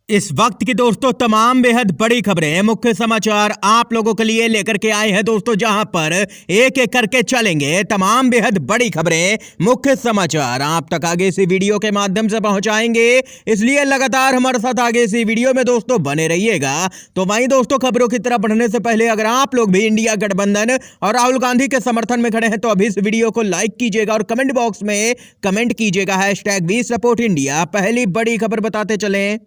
इस वक्त की दोस्तों तमाम बेहद बड़ी खबरें, मुख्य समाचार आप लोगों के लिए लेकर के आए हैं दोस्तों, जहां पर एक एक करके चलेंगे तमाम बेहद बड़ी खबरें, मुख्य समाचार आप तक आगे इसी वीडियो के माध्यम से पहुंचाएंगे। इसलिए लगातार हमारे साथ आगे इसी वीडियो में दोस्तों बने रहिएगा। तो वहीं दोस्तों खबरों की तरफ बढ़ने से पहले अगर आप लोग भी इंडिया गठबंधन और राहुल गांधी के समर्थन में खड़े हैं तो अभी इस वीडियो को लाइक कीजिएगा और कमेंट बॉक्स में कमेंट कीजिएगा #WeSupportIndia। पहली बड़ी खबर बताते चलें।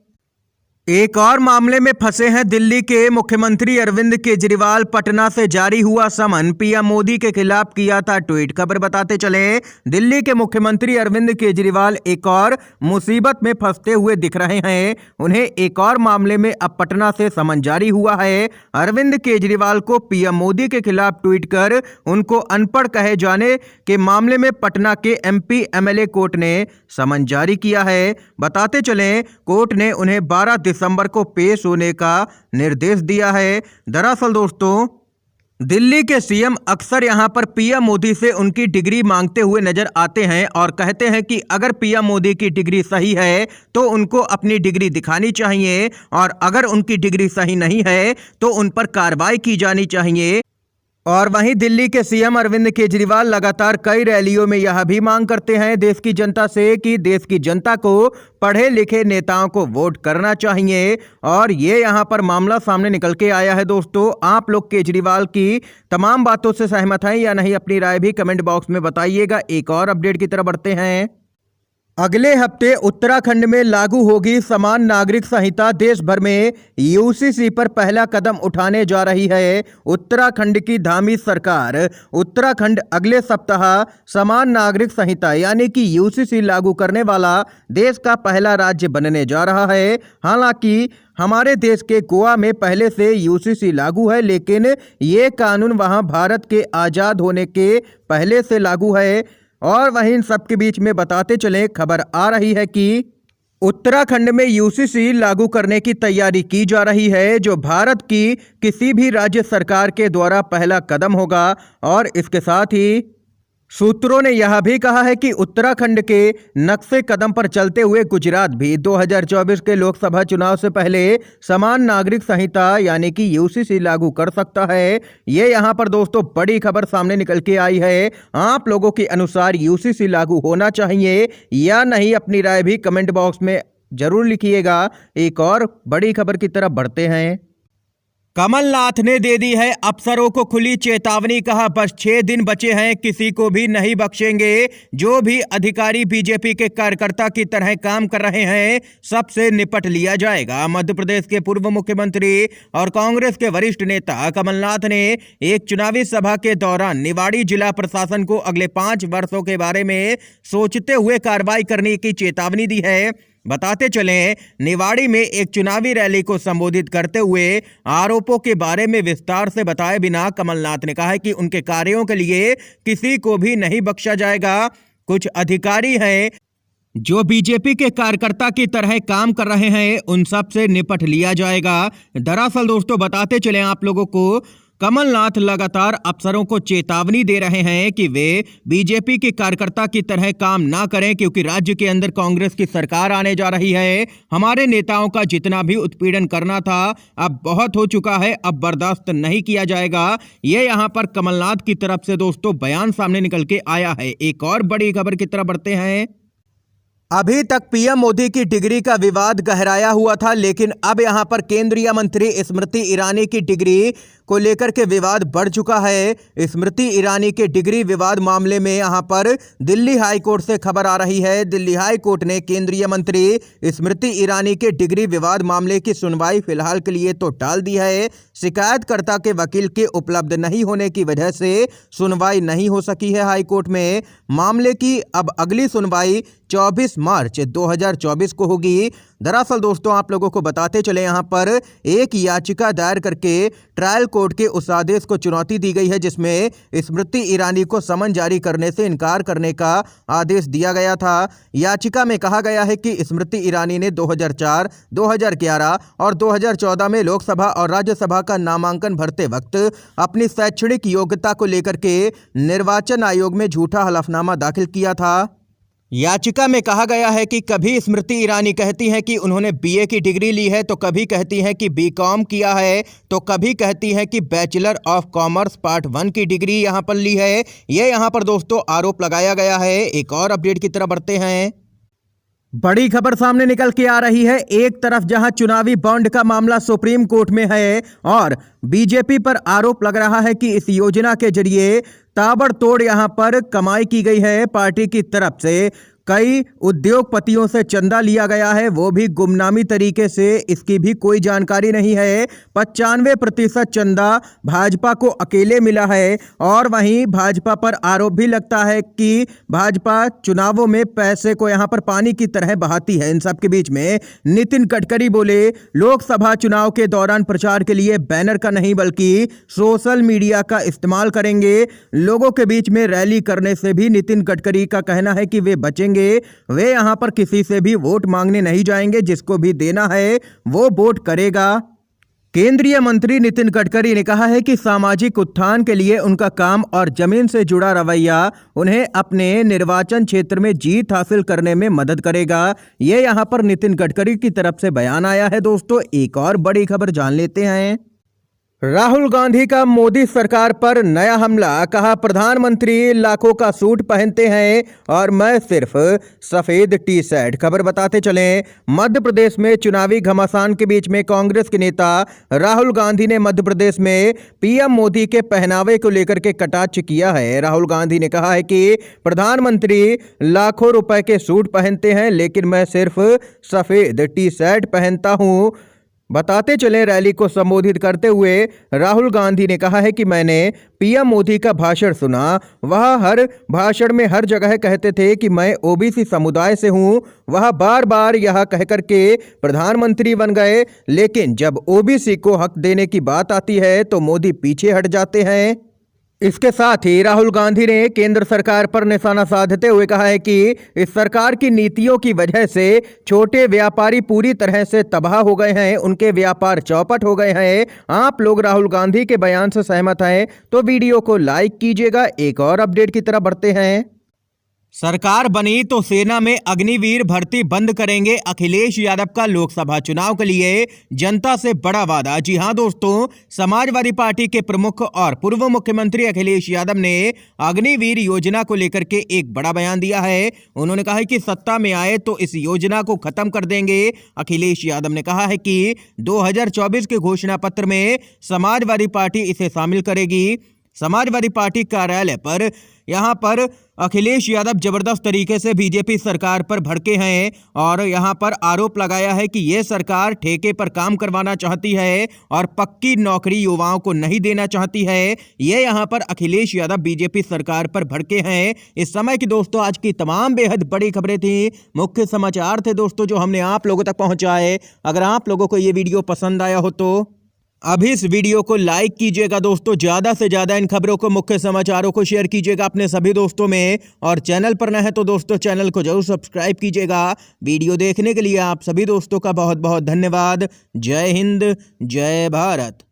एक और मामले में फंसे हैं दिल्ली के मुख्यमंत्री अरविंद केजरीवाल। पटना से जारी हुआ समन, पीएम मोदी के खिलाफ किया था ट्वीट। खबर बताते चले, दिल्ली के मुख्यमंत्री अरविंद केजरीवाल एक और मुसीबत में फंसते हुए दिख रहे हैं। उन्हें एक और मामले में अब पटना से समन जारी हुआ है। अरविंद केजरीवाल को पीएम मोदी के खिलाफ ट्वीट कर उनको अनपढ़ कहे जाने के मामले में पटना के MP MLA कोर्ट ने समन जारी किया है। बताते चले, कोर्ट ने उन्हें 12 दिसंबर को पेश होने का निर्देश दिया है। दरअसल दोस्तों, दिल्ली के सीएम अक्सर यहां पर पीएम मोदी से उनकी डिग्री मांगते हुए नजर आते हैं और कहते हैं कि अगर पीएम मोदी की डिग्री सही है तो उनको अपनी डिग्री दिखानी चाहिए और अगर उनकी डिग्री सही नहीं है तो उन पर कार्रवाई की जानी चाहिए। और वहीं दिल्ली के सीएम अरविंद केजरीवाल लगातार कई रैलियों में यह भी मांग करते हैं देश की जनता से कि देश की जनता को पढ़े लिखे नेताओं को वोट करना चाहिए। और ये यहां पर मामला सामने निकल के आया है दोस्तों। आप लोग केजरीवाल की तमाम बातों से सहमत हैं या नहीं, अपनी राय भी कमेंट बॉक्स में बताइएगा। एक और अपडेट की तरफ बढ़ते हैं। अगले हफ्ते उत्तराखंड में लागू होगी समान नागरिक संहिता। देश भर में UCC पर पहला कदम उठाने जा रही है उत्तराखंड की धामी सरकार। उत्तराखंड अगले सप्ताह समान नागरिक संहिता यानी कि UCC लागू करने वाला देश का पहला राज्य बनने जा रहा है। हालांकि हमारे देश के गोवा में पहले से UCC लागू है, लेकिन ये कानून वहां भारत के आज़ाद होने के पहले से लागू है। और वहीं इन सब के बीच में बताते चले, खबर आ रही है कि उत्तराखंड में UCC लागू करने की तैयारी की जा रही है, जो भारत की किसी भी राज्य सरकार के द्वारा पहला कदम होगा। और इसके साथ ही सूत्रों ने यह भी कहा है कि उत्तराखंड के नक्शे कदम पर चलते हुए गुजरात भी 2024 के लोकसभा चुनाव से पहले समान नागरिक संहिता यानी कि UCC लागू कर सकता है। ये यहाँ पर दोस्तों बड़ी खबर सामने निकल के आई है। आप लोगों के अनुसार UCC लागू होना चाहिए या नहीं, अपनी राय भी कमेंट बॉक्स में जरूर लिखिएगा। एक और बड़ी खबर की तरफ बढ़ते हैं। कमलनाथ ने दे दी है अफसरों को खुली चेतावनी। कहा बस 6 दिन बचे हैं, किसी को भी नहीं बख्शेंगे। जो भी अधिकारी बीजेपी के कार्यकर्ता की तरह काम कर रहे हैं सबसे निपट लिया जाएगा। मध्य प्रदेश के पूर्व मुख्यमंत्री और कांग्रेस के वरिष्ठ नेता कमलनाथ ने एक चुनावी सभा के दौरान निवाड़ी जिला प्रशासन को अगले 5 वर्षों के बारे में सोचते हुए कार्रवाई करने की चेतावनी दी है। बताते चलें, निवाड़ी में एक चुनावी रैली को संबोधित करते हुए आरोपों के बारे में विस्तार से बताए बिना कमलनाथ ने कहा है कि उनके कार्यों के लिए किसी को भी नहीं बख्शा जाएगा। कुछ अधिकारी हैं जो बीजेपी के कार्यकर्ता की तरह काम कर रहे हैं, उन सब से निपट लिया जाएगा। दरअसल दोस्तों बताते चले आप लोगों को, कमलनाथ लगातार अफसरों को चेतावनी दे रहे हैं कि वे बीजेपी के कार्यकर्ता की तरह काम ना करें, क्योंकि राज्य के अंदर कांग्रेस की सरकार आने जा रही है। हमारे नेताओं का जितना भी उत्पीड़न करना था अब बहुत हो चुका है, अब बर्दाश्त नहीं किया जाएगा। ये यहाँ पर कमलनाथ की तरफ से दोस्तों बयान सामने निकल के आया है। एक और बड़ी खबर की तरफ बढ़ते हैं। अभी तक पीएम मोदी की डिग्री का विवाद गहराया हुआ था, लेकिन अब यहां पर केंद्रीय मंत्री स्मृति ईरानी की डिग्री को लेकर के विवाद बढ़ चुका है। स्मृति ईरानी के डिग्री विवाद मामले में यहां पर दिल्ली हाई कोर्ट से खबर आ रही है। दिल्ली हाई कोर्ट ने केंद्रीय मंत्री स्मृति ईरानी के डिग्री विवाद मामले की सुनवाई फिलहाल के लिए तो टाल दी है। शिकायतकर्ता के वकील के उपलब्ध नहीं होने की वजह से सुनवाई नहीं हो सकी है हाई कोर्ट में। मामले की अब अगली सुनवाई 24 मार्च 2024 को होगी। दरअसल दोस्तों आप लोगों को बताते चले, यहाँ पर एक याचिका दायर करके ट्रायल कोर्ट के उस आदेश को चुनौती दी गई है जिसमें स्मृति ईरानी को समन जारी करने से इनकार करने का आदेश दिया गया था। याचिका में कहा गया है कि स्मृति ईरानी ने 2004, 2011 और 2014 में लोकसभा और राज्यसभा का नामांकन भरते वक्त अपनी शैक्षणिक योग्यता को लेकर के निर्वाचन आयोग में झूठा हलफनामा दाखिल किया था। याचिका में कहा गया है कि कभी स्मृति ईरानी कहती हैं कि उन्होंने बीए की डिग्री ली है, तो कभी कहती हैं कि बीकॉम किया है, तो कभी कहती हैं कि बैचलर ऑफ कॉमर्स पार्ट 1 की डिग्री यहां पर ली है। ये यहां पर दोस्तों आरोप लगाया गया है। एक और अपडेट की तरफ बढ़ते हैं। बड़ी खबर सामने निकल के आ रही है। एक तरफ जहां चुनावी बॉन्ड का मामला सुप्रीम कोर्ट में है और बीजेपी पर आरोप लग रहा है कि इस योजना के जरिए ताबड़तोड़ यहां पर कमाई की गई है। पार्टी की तरफ से कई उद्योगपतियों से चंदा लिया गया है, वो भी गुमनामी तरीके से, इसकी भी कोई जानकारी नहीं है। 95% चंदा भाजपा को अकेले मिला है और वहीं भाजपा पर आरोप भी लगता है कि भाजपा चुनावों में पैसे को यहां पर पानी की तरह बहाती है। इन सब के बीच में नितिन गडकरी बोले, लोकसभा चुनाव के दौरान प्रचार के लिए बैनर का नहीं बल्कि सोशल मीडिया का इस्तेमाल करेंगे। लोगों के बीच में रैली करने से भी नितिन गडकरी का कहना है कि वे बचेंगे। वे यहां पर किसी से भी वोट मांगने नहीं जाएंगे, जिसको भी देना है वो वोट करेगा। केंद्रीय मंत्री नितिन गडकरी ने कहा है कि सामाजिक उत्थान के लिए उनका काम और जमीन से जुड़ा रवैया उन्हें अपने निर्वाचन क्षेत्र में जीत हासिल करने में मदद करेगा। ये यहां पर नितिन गडकरी की तरफ से बयान आया है। दोस्तों एक और बड़ी खबर जान लेते हैं। राहुल गांधी का मोदी सरकार पर नया हमला। कहा, प्रधानमंत्री लाखों का सूट पहनते हैं और मैं सिर्फ सफेद टी शर्ट। खबर बताते चलें, मध्य प्रदेश में चुनावी घमासान के बीच में कांग्रेस के नेता राहुल गांधी ने मध्य प्रदेश में पीएम मोदी के पहनावे को लेकर के कटाक्ष किया है। राहुल गांधी ने कहा है कि प्रधानमंत्री लाखों रुपए के सूट पहनते हैं, लेकिन मैं सिर्फ सफेद टी शर्ट पहनता हूं। बताते चलें, रैली को संबोधित करते हुए राहुल गांधी ने कहा है कि मैंने पीएम मोदी का भाषण सुना। वह हर भाषण में हर जगह कहते थे कि मैं ओबीसी समुदाय से हूं। वह बार बार यह कहकर के प्रधानमंत्री बन गए, लेकिन जब ओबीसी को हक देने की बात आती है तो मोदी पीछे हट जाते हैं। इसके साथ ही राहुल गांधी ने केंद्र सरकार पर निशाना साधते हुए कहा है कि इस सरकार की नीतियों की वजह से छोटे व्यापारी पूरी तरह से तबाह हो गए हैं, उनके व्यापार चौपट हो गए हैं। आप लोग राहुल गांधी के बयान से सहमत हैं तो वीडियो को लाइक कीजिएगा। एक और अपडेट की तरफ बढ़ते हैं। सरकार बनी तो सेना में अग्निवीर भर्ती बंद करेंगे। अखिलेश यादव का लोकसभा चुनाव के लिए जनता से बड़ा वादा। जी हां दोस्तों, समाजवादी पार्टी के प्रमुख और पूर्व मुख्यमंत्री अखिलेश यादव ने अग्निवीर योजना को लेकर के एक बड़ा बयान दिया है। उन्होंने कहा है कि सत्ता में आए तो इस योजना को खत्म कर देंगे। अखिलेश यादव ने कहा है कि 2024 के घोषणा पत्र में समाजवादी पार्टी इसे शामिल करेगी। समाजवादी पार्टी कार्यालय पर यहां पर अखिलेश यादव जबरदस्त तरीके से बीजेपी सरकार पर भड़के हैं और यहां पर आरोप लगाया है कि यह सरकार ठेके पर काम करवाना चाहती है और पक्की नौकरी युवाओं को नहीं देना चाहती है। ये यहां पर अखिलेश यादव बीजेपी सरकार पर भड़के हैं। इस समय की दोस्तों आज की तमाम बेहद बड़ी खबरें थी, मुख्य समाचार थे दोस्तों जो हमने आप लोगों तक पहुंचाए। अगर आप लोगों को ये वीडियो पसंद आया हो तो अभी इस वीडियो को लाइक कीजिएगा दोस्तों। ज़्यादा से ज़्यादा इन खबरों को, मुख्य समाचारों को शेयर कीजिएगा अपने सभी दोस्तों में, और चैनल पर नए हैं तो दोस्तों चैनल को जरूर सब्सक्राइब कीजिएगा। वीडियो देखने के लिए आप सभी दोस्तों का बहुत बहुत धन्यवाद। जय हिंद, जय भारत।